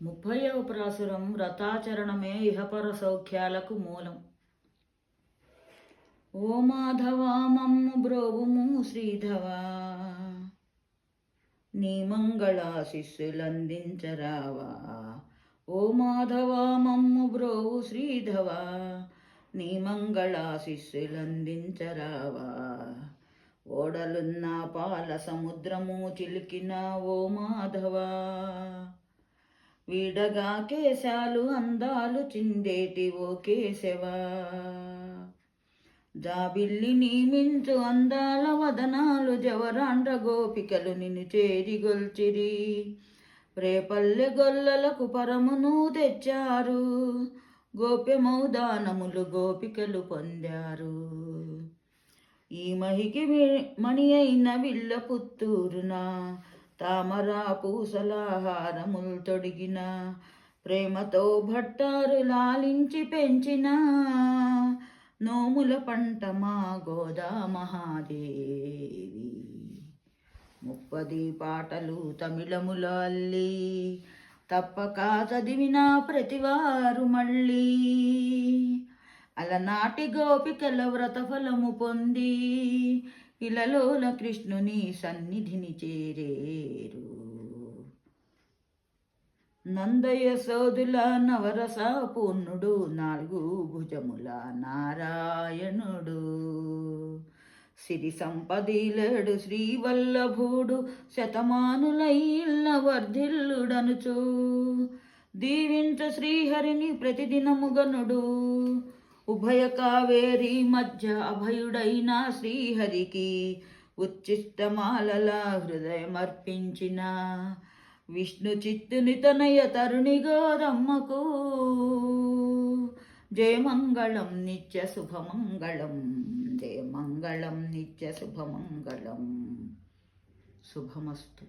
30వ ప్రాసురం వ్రతాచరణమే ఇహపర సౌఖ్యాలకు మూలం. ఓ మాధవా మమ్ము బ్రోవుము శ్రీధవా, నీ మంగళాశిస్సులందించరావా. ఓ మాధవా మమ్ము బ్రోవు శ్రీధవా, నీ మంగళాశిస్సులందించరావా. ఓడలున్న పాల సముద్రము చిలికిన ఓ మాధవా, వీడగా కేశాలు అందాలు చిందేటి ఓ కేశవా. జాబిల్లి నియమించు అందాల వదనాలు జవరాండ్ర గోపికలు నిన్ను చేరి గొల్చిరి. రేపల్లె గొల్లలకు పరమును తెచ్చారు, గోప్యమౌదానములు గోపికలు పొందారు. ఈ మహికి మణి అయిన విల్ల పుత్తూరునా, తామరా పూసలాహారముల్ తొడిగిన ప్రేమతో భట్టారు లాలించి పెంచిన నోముల పంట మా గోదా మహాదేవి. 30 పాటలు తమిళముల అల్లి తప్పక చదివిన ప్రతివారు మళ్ళీ, అలనాటి గోపికల వ్రతఫలము పొంది ఇలలోల కృష్ణుని సన్నిధిని చేరేరు. నందయశోదుల నవరస పూర్ణుడు, 4 భుజముల నారాయణుడు. సిరి సంపదిలేడు శ్రీవల్లభుడు, శతమానులైల్ల వర్ధిల్లుడనుచు దీవించు శ్రీహరిని ప్రతిదినముగనుడు. ఉభయ కావేరి మధ్య అభయుడైన శ్రీహరికి ఉచ్చిష్టమాలల హృదయమర్పించిన విష్ణు చిత్తుని తనయ తరుణి గోరమ్మకు జయమంగళం నిత్య శుభమంగళం. జయమంగళం నిత్య శుభమంగళం. శుభమస్తు.